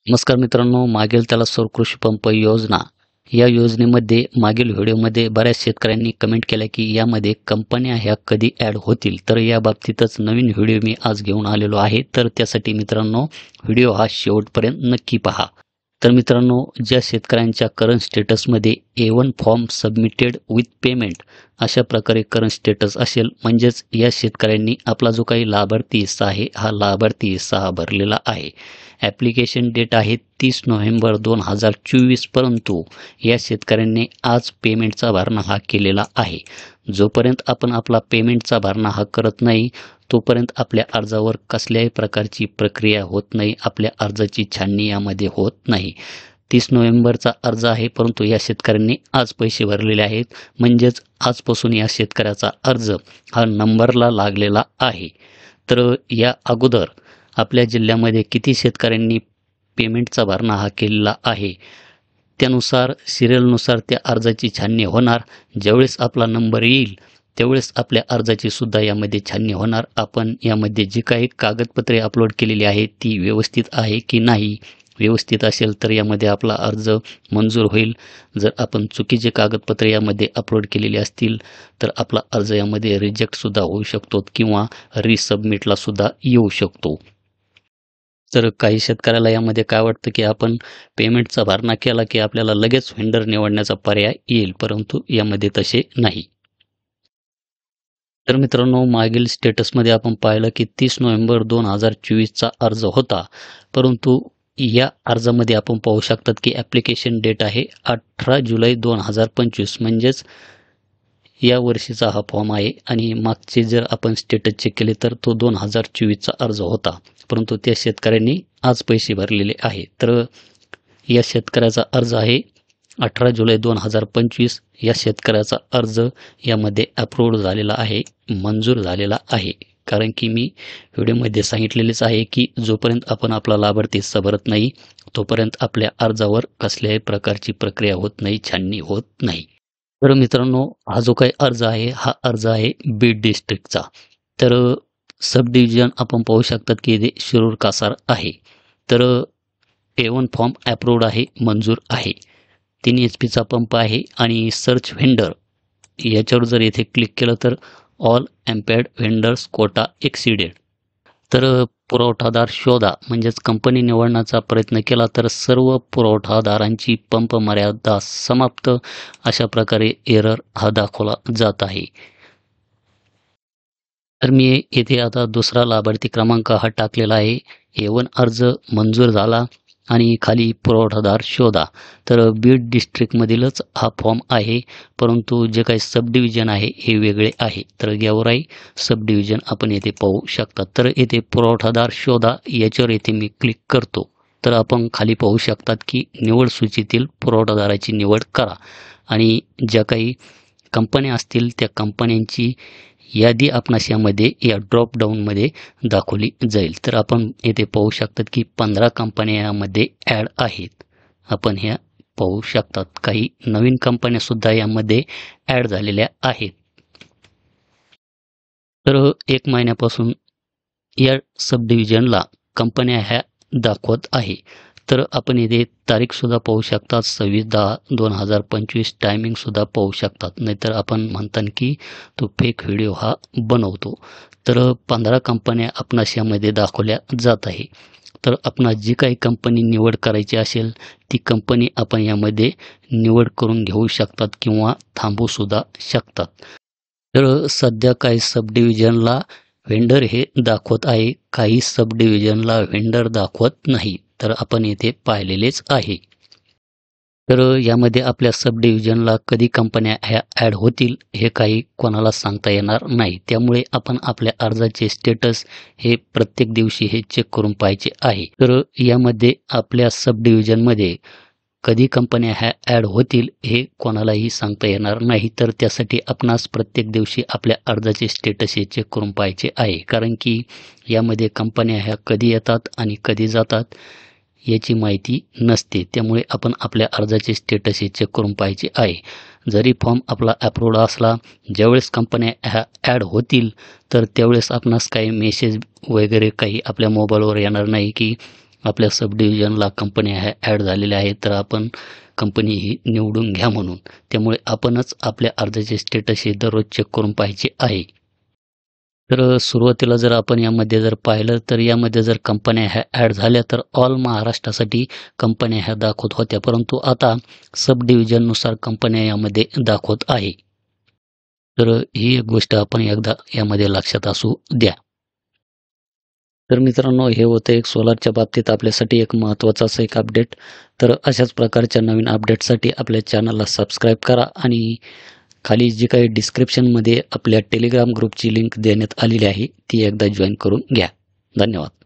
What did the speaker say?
नमस्कार मित्रांनो, मागील त्याला सौर कृषी पंप योजना या योजनेमध्ये मागील व्हिडिओमध्ये बऱ्याच शेतकऱ्यांनी कमेंट केल्या की यामध्ये कंपन्या ह्या कधी ॲड होतील. तर या बाबतीतच नवीन व्हिडिओ मी आज घेऊन आलेलो आहे. तर त्यासाठी मित्रांनो व्हिडिओ हा शेवटपर्यंत नक्की पहा. तर मित्रांनो, ज्या शेतकऱ्यांच्या करंट स्टेटसमध्ये A1 form submitted with payment अशा प्रकारे करंट स्टेटस असेल, म्हणजेच या शेतकऱ्यांनी आपला जो काही लाभार्थी हिस्सा आहे हा लाभार्थी हिस्सा हा भरलेला आहे. ॲप्लिकेशन डेट आहे 30 नोव्हेंबर 2024, परंतु या शेतकऱ्यांनी आज पेमेंटचा भरणा हा केलेला आहे. जोपर्यंत आपण आपला पेमेंटचा भरणा हा करत नाही तोपर्यंत आपल्या अर्जावर कसल्याही प्रकारची प्रक्रिया होत नाही, आपल्या अर्जाची छाननी यामध्ये होत नाही. 30 नोव्हेंबरचा अर्ज आहे, परंतु या शेतकऱ्यांनी आज पैसे भरलेले आहेत, म्हणजेच आजपासून या शेतकऱ्याचा अर्ज हा नंबरला लागलेला आहे. तर या अगोदर आपल्या जिल्ह्यामध्ये किती शेतकऱ्यांनी पेमेंटचा भरणा हा केलेला आहे त्यानुसार सिरियलनुसार त्या अर्जाची छाननी होणार. ज्यावेळेस आपला नंबर येईल त्यावेळेस आपल्या अर्जाची सुद्धा यामध्ये छाननी होणार. आपण यामध्ये जी काही कागदपत्रे अपलोड केलेली आहेत ती व्यवस्थित आहे की नाही, व्यवस्थित असेल तर यामध्ये आपला अर्ज मंजूर होईल. जर आपण चुकीचे कागदपत्रे यामध्ये अपलोड केलेली असतील तर आपला अर्ज यामध्ये रिजेक्टसुद्धा होऊ शकतो किंवा रिसबमिटला सुद्धा येऊ शकतो. तर काही शेतकऱ्याला यामध्ये काय वाटतं की आपण पेमेंटचा भरणा केला की आपल्याला लगेच व्हेंडर निवडण्याचा पर्याय येईल, परंतु यामध्ये तसे नाही. तर मित्रांनो, मागील स्टेटसमध्ये आपण पाहिलं की 30 नोव्हेंबर 2024चा अर्ज होता, परंतु या अर्जामध्ये आपण पाहू शकतात की ॲप्लिकेशन डेट आहे 18 जुलै 2025, म्हणजेच या वर्षीचा हा फॉर्म आहे. आणि मागचे जर आपण स्टेटस चेक केले तर तो 2024चा अर्ज होता, परंतु त्या शेतकऱ्यांनी आज पैसे भरलेले आहे. तर या शेतकऱ्याचा अर्ज आहे 18 जुलै 2025. या शेतकऱ्याचा अर्ज यामध्ये अप्रूव्ड झालेला आहे, मंजूर झालेला आहे. कारण की मी व्हिडिओमध्ये सांगितलेलेच आहे की जोपर्यंत आपण आपला लाभार्थी हिस्सा भरत नाही तोपर्यंत आपल्या अर्जावर कसल्याही प्रकारची प्रक्रिया होत नाही, छाननी होत नाही. तर मित्रांनो, हा जो काही अर्ज आहे हा अर्ज आहे बीड डिस्ट्रिक्टचा. तर सब डिव्हिजन आपण पाहू शकतात की इथे शिरूर कासार आहे. तर A1 फॉर्म अप्रूव्ड आहे, मंजूर आहे. 3 HP पंप आहे आणि सर्च व्हेंडर याच्यावर जर येथे क्लिक केलं तर ऑल एम्पॅड व्हेंडर्स कोटा एक्सिडेड. तर पुरवठादार शोधा, म्हणजेच कंपनी निवडण्याचा प्रयत्न केला तर सर्व पुरवठादारांची पंप मर्यादा समाप्त अशा प्रकारे एरर हा दाखवला जात आहे. तर मी येथे आता दुसरा लाभार्थी क्रमांक हा टाकलेला आहे. A1 अर्ज मंजूर झाला आणि खाली पुरवठादार शोधा. तर बीड डिस्ट्रिक्टमधीलच हा फॉर्म आहे, परंतु जे काही सब डिव्हिजन आहे हे वेगळे आहे. तर गेवराई सब डिव्हिजन आपण येथे पाहू शकता. तर येथे पुरवठादार शोधा याच्यावर येथे मी क्लिक करतो. तर आपण खाली पाहू शकतात की निवड सूचीतील पुरवठादाराची निवड करा आणि ज्या काही कंपन्या असतील त्या कंपन्यांची यादी आपणास यामध्ये या ड्रॉप डाऊनमध्ये दाखवली जाईल. तर आपण येथे पाहू शकतात की 15 कंपन्या यामध्ये ॲड आहेत. आपण ह्या पाहू शकतात. काही नवीन कंपन्यासुद्धा यामध्ये ॲड झालेल्या आहेत. तर 1 महिन्यापासून या सब डिव्हिजनला कंपन्या ह्या दाखवत आहे. तर आपण येथे तारीखसुद्धा पाहू शकतात 26/10/2025, टायमिंगसुद्धा पाहू शकतात. नाहीतर आपण म्हणतात की तो फेक व्हिडिओ हा बनवतो. तर 15 कंपन्या आपणास यामध्ये दाखवल्या जात आहे. तर आपणास जी काही कंपनी निवड करायची असेल ती कंपनी आपण यामध्ये निवड करून घेऊ शकतात किंवा थांबवूसुद्धा शकतात. तर सध्या काही सब डिव्हिजनला व्हेंडर हे दाखवत आहे, काही सब डिव्हिजनला व्हेंडर दाखवत नाही. तर आपण येथे पाहिलेलेच आहे. तर यामध्ये आपल्या सब डिव्हिजनला कधी कंपन्या ह्या ॲड होतील हे काही कोणाला सांगता येणार नाही. त्यामुळे आपण आपल्या अर्जाचे स्टेटस हे प्रत्येक दिवशी हे चेक करून पाहायचे आहे. तर यामध्ये आपल्या सब डिव्हिजनमध्ये कधी कंपन्या ह्या ॲड होतील हे कोणालाही सांगता येणार नाही. तर त्यासाठी आपणास प्रत्येक दिवशी आपल्या अर्जाचे स्टेटस हे चेक करून पाहायचे आहे. कारण की यामध्ये कंपन्या ह्या कधी येतात आणि कधी जातात याची माहिती नसते. त्यामुळे आपण आपल्या अर्जाचे स्टेटस हे चेक करून पाहायचे आहे. जरी फॉर्म आपला अप्रूव्ड असला, ज्यावेळेस कंपन्या ह्या ॲड होतील तर त्यावेळेस आपणास काही मेसेज वगैरे काही आपल्या मोबाईलवर येणार नाही की आपल्या सब डिव्हिजनला कंपन्या ह्या ॲड झालेल्या आहेत, तर आपण कंपनी ही निवडून घ्या म्हणून. त्यामुळे आपणच आपल्या अर्जाचे स्टेटस हे दररोज चेक करून पाहायचे आहे. तर सुरुवातीला जर आपण यामध्ये जर पाहिलं, तर यामध्ये जर कंपन्या ह्या ॲड झाल्या तर ऑल महाराष्ट्रासाठी कंपन्या ह्या दाखवत होत्या, परंतु आता सब डिव्हिजननुसार कंपन्या यामध्ये दाखवत आहे. तर ही एक गोष्ट आपण एकदा यामध्ये लक्षात असू द्या. तर मित्रांनो, हे होतं एक सोलारच्या बाबतीत आपल्यासाठी एक महत्त्वाचं असं एक अपडेट. तर अशाच प्रकारच्या नवीन अपडेटसाठी आपल्या चॅनलला सबस्क्राईब करा आणि खाली जी काही डिस्क्रिप्शनमध्ये आपल्या टेलिग्राम ग्रुपची लिंक देण्यात आलेली आहे, ती एकदा जॉईन करून घ्या. धन्यवाद.